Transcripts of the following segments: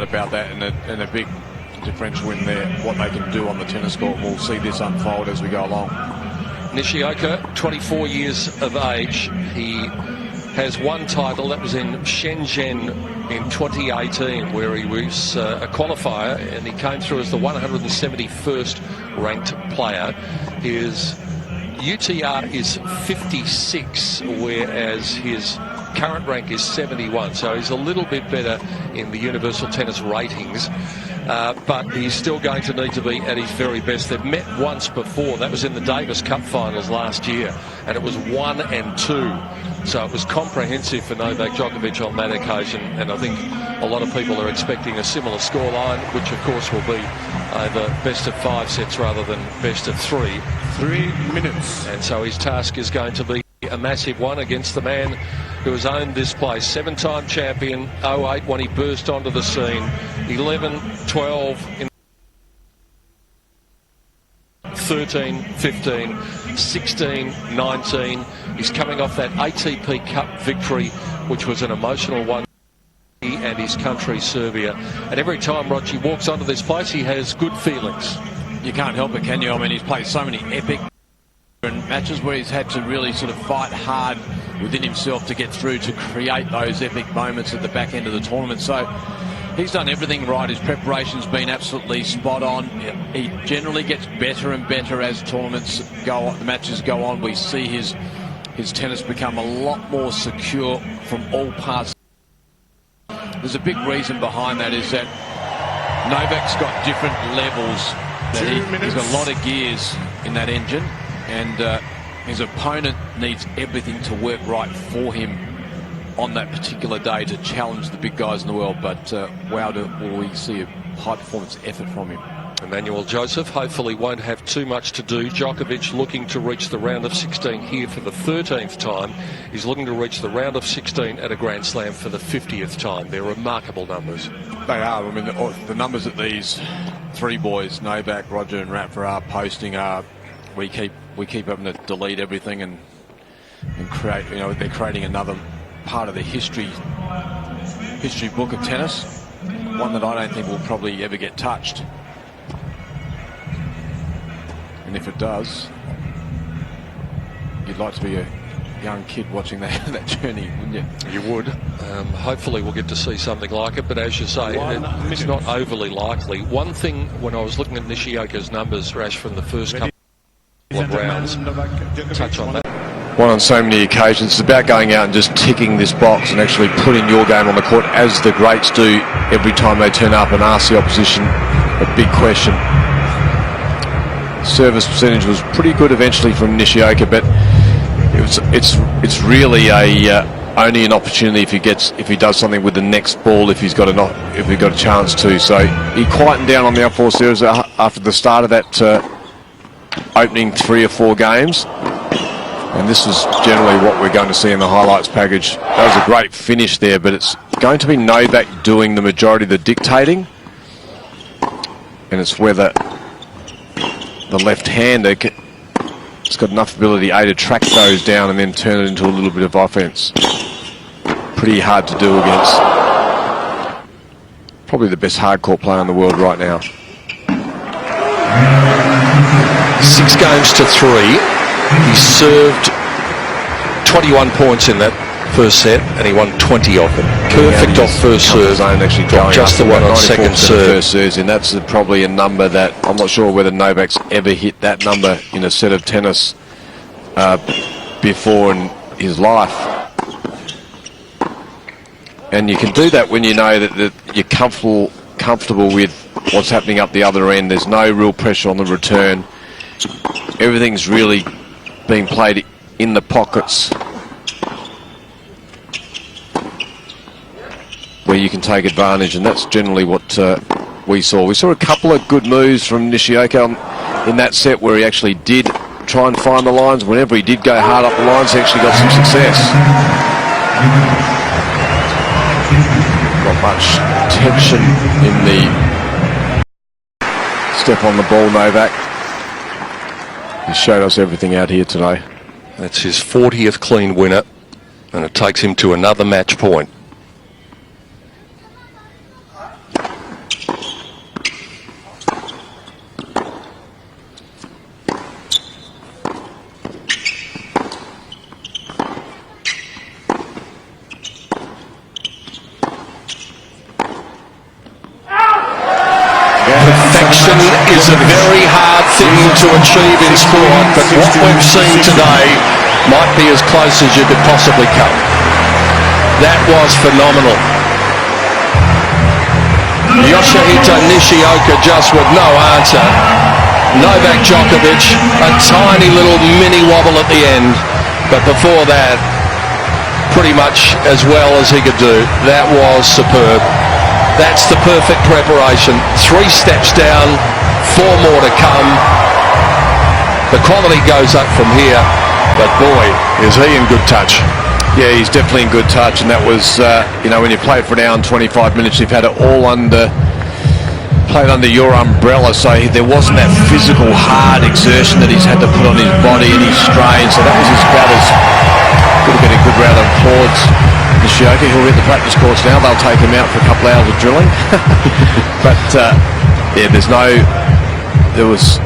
doubt about that, and a big differential in there, what they can do on the tennis court. We'll see this unfold as we go along. Nishioka, 24 years of age. He has one title, that was in Shenzhen in 2018, where he was a qualifier, and he came through as the 171st ranked player. His UTR is 56, whereas his current rank is 71, so he's a little bit better in the Universal Tennis ratings, but he's still going to need to be at his very best. They've met once before. That was in the Davis Cup finals last year, and it was 1 and 2. So it was comprehensive for Novak Djokovic on that occasion, and I think a lot of people are expecting a similar scoreline, which of course will be over best of 5 sets rather than best of 3. 3 minutes. And so his task is going to be a massive one against the man who has owned this place. 7-time champion, 08 when he burst onto the scene, 11, 12 in 13, 15, 16, 19. He's coming off that ATP Cup victory, which was an emotional one, he and his country, Serbia. And every time Roger walks onto this place, he has good feelings. You can't help it, can you? I mean, he's played so many epic matches where he's had to really sort of fight hard within himself to get through, to create those epic moments at the back end of the tournament. So he's done everything right. His preparation's been absolutely spot on. He generally gets better and better as tournaments go on, the matches go on. We see his tennis become a lot more secure from all parts. There's a big reason behind that, is that Novak's got different levels. He's got a lot of gears in that engine, and his opponent needs everything to work right for him on that particular day to challenge the big guys in the world. But wow, will we see a high performance effort from him. Emmanuel Joseph hopefully won't have too much to do. Djokovic looking to reach the round of 16 here for the 13th time. He's looking to reach the round of 16 at a Grand Slam for the 50th time. They're remarkable numbers. They are. I mean, the numbers that these three boys, Novak, Roger and Rafa, are posting are, we keep having to delete everything and create, you know, they're creating another part of the history book of tennis, one that I don't think will probably ever get touched. And if it does, you'd like to be a young kid watching that journey, wouldn't you? You would. Hopefully we'll get to see something like it, but as you say, it's not overly likely. One thing, when I was looking at Nishioka's numbers, Rash, from the first couple of rounds, touch on that. One on so many occasions. It's about going out and just ticking this box and actually putting your game on the court, as the greats do every time they turn up and ask the opposition a big question. Service percentage was pretty good eventually from Nishioka, but it's really only an opportunity if he does something with the next ball, if he's got a chance to. So he quietened down on the up four series after the start of that opening 3 or 4 games, and this is generally what we're going to see in the highlights package. That was a great finish there, but it's going to be Novak doing the majority of the dictating, and it's whether the left-hander has got enough ability to track those down and then turn it into a little bit of offense. Pretty hard to do against probably the best hardcourt player in the world right now. 6 games to 3. He served 21 points in that first set, and he won 20 off it. Perfect off first serve. Actually just the one on second serve. First serves, and that's probably a number that I'm not sure whether Novak's ever hit that number in a set of tennis before in his life. And you can do that when you know that you're comfortable with what's happening up the other end. There's no real pressure on the return. Everything's really being played in the pockets where you can take advantage, and that's generally what we saw. We saw a couple of good moves from Nishioka in that set where he actually did try and find the lines. Whenever he did go hard up the lines, he actually got some success. Not much tension in the step on the ball, Novak. He showed us everything out here today. That's his 40th clean winner, and it takes him to another match point. to achieve in sport, but what we've seen today might be as close as you could possibly come. That was phenomenal. Yoshihito Nishioka just with no answer. Novak Djokovic, a tiny little mini wobble at the end, but before that, pretty much as well as he could do. That was superb. That's the perfect preparation. 3 steps down, 4 more to come. The quality goes up from here, but boy, is he in good touch. Yeah, he's definitely in good touch, and that was, when you play for an hour and 25 minutes, you've had it all played under your umbrella, so there wasn't that physical hard exertion that he's had to put on his body and his strain, so that was about as good a good round of applause. Nishioka, he'll hit the practice courts now, they'll take him out for a couple of hours of drilling. But there was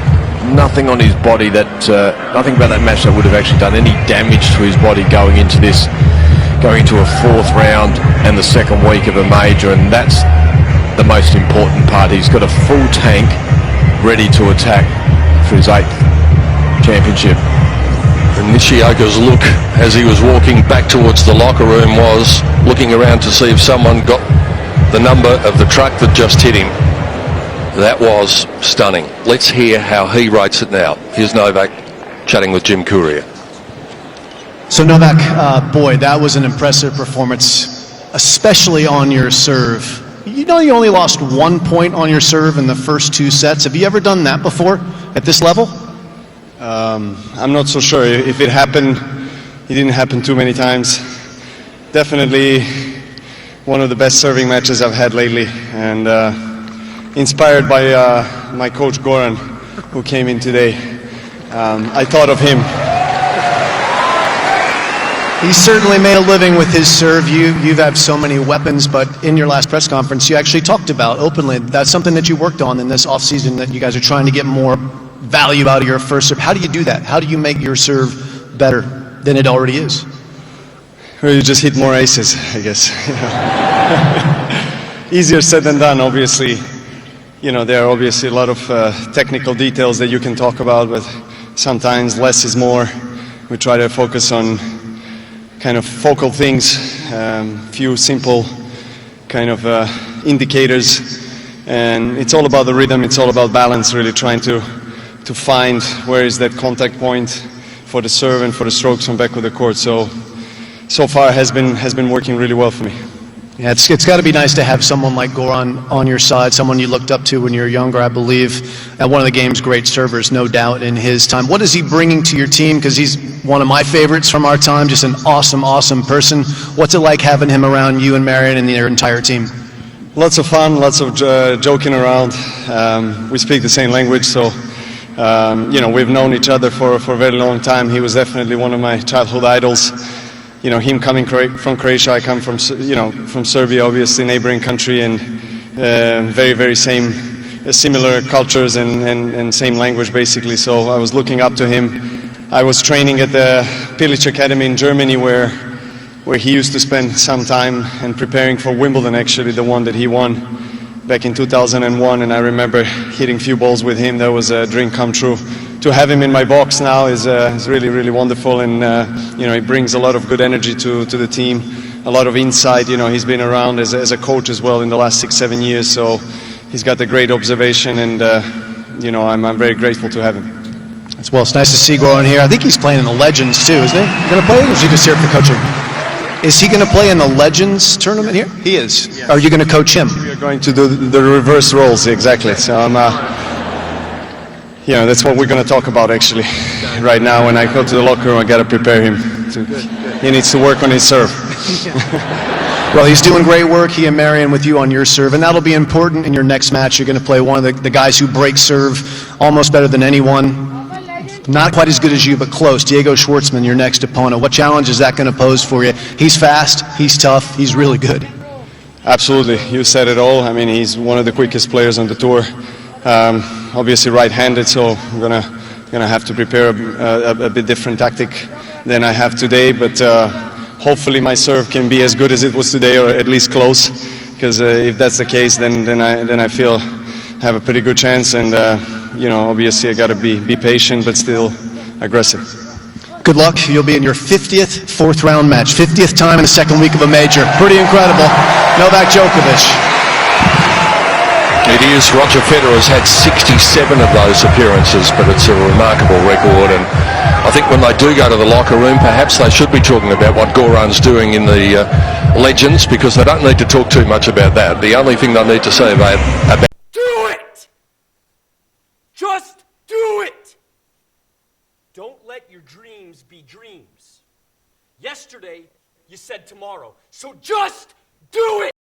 nothing on his body nothing about that match that would have actually done any damage to his body going into a 4th round and the 2nd week of a major, and that's the most important part. He's got a full tank ready to attack for his 8th championship. And Nishioka's look as he was walking back towards the locker room was looking around to see if someone got the number of the truck that just hit him. That was stunning. Let's hear how he rates it now. Here's Novak chatting with Jim Courier. So Novak, boy, that was an impressive performance, especially on your serve. You know you only lost 1 point on your serve in the first 2 sets. Have you ever done that before at this level? I'm not so sure. If it happened, it didn't happen too many times. Definitely one of the best serving matches I've had lately, and inspired by my coach Goran, who came in today. I thought of him. He certainly made a living with his serve. You've had so many weapons, but in your last press conference, you actually talked about openly that's something that you worked on in this offseason, that you guys are trying to get more value out of your first serve. How do you do that? How do you make your serve better than it already is? Well, you just hit more aces, I guess. Easier said than done, obviously. There are obviously a lot of technical details that you can talk about, but sometimes less is more. We try to focus on kind of focal things, few simple kind of indicators, and it's all about the rhythm, it's all about balance, really trying to find where is that contact point for the serve and for the strokes from back of the court. So far has been working really well for me. Yeah, it's got to be nice to have someone like Goran on your side, someone you looked up to when you were younger, I believe, and one of the game's great servers, no doubt, in his time. What is he bringing to your team? Because he's one of my favorites from our time, just an awesome, awesome person. What's it like having him around you and Marion and your entire team? Lots of fun, lots of joking around. We speak the same language, so we've known each other for a very long time. He was definitely one of my childhood idols. Him coming from Croatia, I come from Serbia, obviously neighboring country, and very, very similar cultures and same language basically. So I was looking up to him. I was training at the Pilic Academy in Germany, where he used to spend some time and preparing for Wimbledon, actually, the one that he won back in 2001. And I remember hitting a few balls with him. That was a dream come true. To have him in my box now is really, really wonderful, and he brings a lot of good energy to the team, a lot of insight. He's been around as a coach as well in the last 6-7 years, so he's got a great observation, and I'm very grateful to have him. Well, it's nice to see Goran here. I think he's playing in the Legends too, isn't he? Going to play, or is he just here for coaching? Is he going to play in the Legends tournament here? He is. Yes. Are you going to coach him? We are going to do the reverse roles, exactly. So that's what we're going to talk about actually. Right now, when I go to the locker room, I got to prepare him. He needs to work on his serve. Well, he's doing great work, he and Marion, with you on your serve, and that'll be important in your next match. You're going to play one of the guys who breaks serve almost better than anyone. Not quite as good as you, but close. Diego Schwartzman, your next opponent. What challenge is that going to pose for you? He's fast, he's tough, he's really good. Absolutely. You said it all. I mean, he's one of the quickest players on the tour. Obviously right-handed, so I'm gonna have to prepare a bit different tactic than I have today, but hopefully my serve can be as good as it was today, or at least close, because if that's the case, then I feel I have a pretty good chance, and Obviously I got to be patient, but still aggressive. Good luck. You'll be in your 50th fourth-round match. 50th time in the second week of a major. Pretty incredible. Novak Djokovic. It is. Roger Federer's had 67 of those appearances, but it's a remarkable record. And I think when they do go to the locker room, perhaps they should be talking about what Goran's doing in the Legends, because they don't need to talk too much about that. The only thing they need to say about do it! Just do it! Don't let your dreams be dreams. Yesterday, you said tomorrow. So just do it!